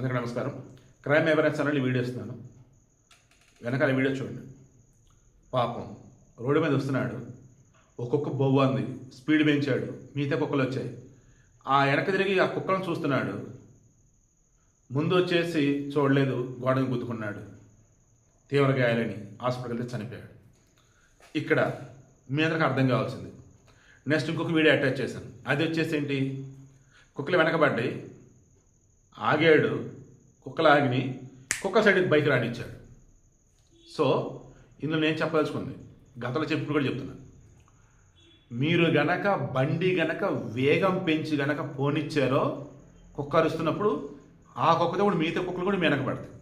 అందరికీ నమస్కారం. Crime awareness channel video ఇస్తున్నాను. వెనకాల వీడియో చూడండి. పాపం రోడ్డు మీద వస్తున్నాడు, ఒక్కొక్క బొవ్వంది, స్పీడ్ పెంచాడు, మిగతా కుక్కలు వచ్చాయి. ఆ వెనక తిరిగి ఆ కుక్కలను చూస్తున్నాడు, ముందు వచ్చేసి చూడలేదు, గోడని గుద్దుకున్నాడు, తీవ్ర గాయాలని హాస్పిటల్కి వెళ్తే చనిపోయాడు. ఇక్కడ మీ అందరికీ అర్థం కావాల్సింది. నెక్స్ట్ ఇంకొక వీడియో అటాచ్ చేశాను. అది వచ్చేసి ఏంటి, కుక్కలు వెనకబడ్డాయి, ఆగాడు, కుక్కలు ఆగిని, కుక్క సైడ్కి బైక్ రానిచ్చాడు. సో ఇందులో నేను చెప్పదలుచుకుంది, గతంలో చెప్పుడు కూడా చెప్తున్నాను. మీరు గనక బండి గనక వేగం పెంచి గనక పోనిచ్చారో, కుక్క అరుస్తున్నప్పుడు ఆ కుక్కతో కూడా మిగతా కుక్కలు కూడా మీ వెనక పడతాయి.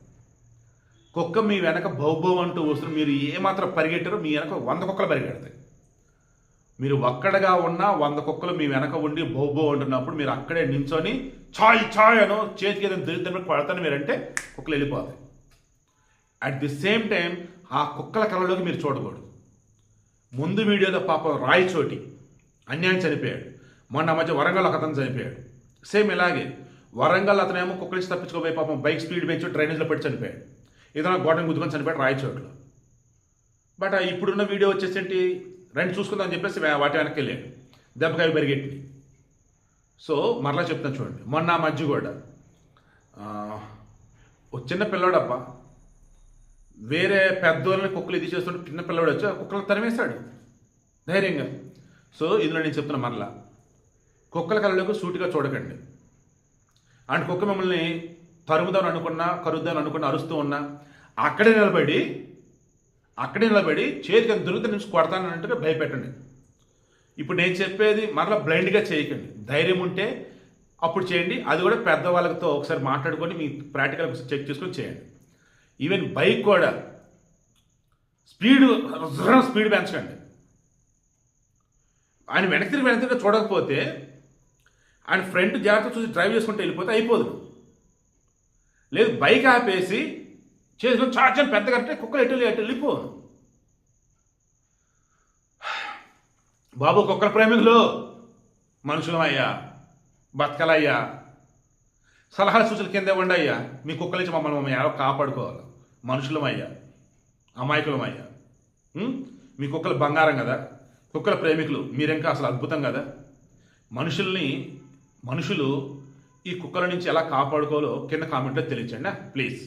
కుక్క మీ వెనక బౌబౌ అంటూ వస్తుంది, మీరు ఏమాత్రం పరిగెట్టారో మీ వెనక 100 కుక్కలు పరిగెడతాయి. మీరు ఒక్కడగా ఉన్న 100 కుక్కలు మీ వెనక ఉండి బౌబౌ అంటున్నప్పుడు మీరు అక్కడే నించొని ఛాయ్ ఛాయ్ అనో చేతికి ఏదైనా దొరికితే పడతాను మీరంటే కుక్కలు వెళ్ళిపోతాయి. అట్ ది సేమ్ టైం ఆ కుక్కల కళ్ళలోకి మీరు చూడకూడదు. ముందు వీడియోలో పాపం రాయచోటి అన్యాయం చనిపోయాడు, మొన్న మధ్య వరంగల్ ఒక అతను చనిపోయాడు. సేమ్ ఇలాగే వరంగల్ అతనేమో కుక్కలించి తప్పించుకోపోయి పాపం బైక్ స్పీడ్ పెంచి డ్రైనేజ్లో పెట్టి చనిపోయాడు. ఏదైనా గోడని గుద్దుకొని చనిపోయాడు రాయచోట్లో. బట్ ఇప్పుడున్న వీడియో వచ్చేసి ఏంటి, రెండు చూసుకుందామని చెప్పేసి వాటి వెనక్కి వెళ్ళాడు, దెబ్బకాయ పెరిగెట్టి. సో మరలా చెప్తాను చూడండి. మొన్న మధ్య కూడా ఒక చిన్న పిల్లోడబ్బా వేరే పెద్దోళ్ళని కుక్కలు ఇది చేస్తుంటే చిన్న పిల్లవాడు వచ్చి కుక్కలు తరిమేశాడు ధైర్యంగా. సో ఇందులో నేను చెప్తున్నా, మరలా కుక్కల కళ్ళలోకి సూటిగా చూడకండి. అండ్ కుక్క మిమ్మల్ని తరుముదామని అనుకున్నా, కరుద్దామని అనుకున్నా, అరుస్తూ ఉన్నా అక్కడే నిలబడి చేతికి ఎంత దొరికితే నుంచి కొడతానన్నట్టుగా భయపెట్టండి. ఇప్పుడు నేను చెప్పేది మరలా బ్లైండ్గా చేయకండి. ధైర్యం ఉంటే అప్పుడు చేయండి. అది కూడా పెద్దవాళ్ళతో ఒకసారి మాట్లాడుకొని మీ ప్రాక్టికల్ చెక్ చేసుకొని చేయండి. ఈవెన్ బైక్ కూడా స్పీడ్ పెంచకండి. ఆయన వెనక్కి తిరిగి చూడకపోతే ఆయన ఫ్రంట్ జాగ్రత్త చూసి డ్రైవ్ చేసుకుంటే వెళ్ళిపోతే అయిపోదు. లేదు బైక్ ఆపేసి చేసుకొని చార్జర్ పెద్ద కట్టే కుక్కలు ఎటు వెళ్ళిపోను. బాబు కుక్కల ప్రేమికులు మనుషులమయ్యా, బతకలయ్యా, సలహా సూచనలు కింద ఇవ్వండి అయ్యా. మీ కుక్కల నుంచి మమ్మల్ని ఎవరో కాపాడుకోవాలి. మనుషులమయ్యా, అమాయకులమయ్యా. మీ కుక్కలు బంగారం కదా, కుక్కల ప్రేమికులు మీరింకా అసలు అద్భుతం కదా. మనుషులు ఈ కుక్కల నుంచి ఎలా కాపాడుకోవాలో కింద కామెంట్లో తెలియచండి ప్లీజ్.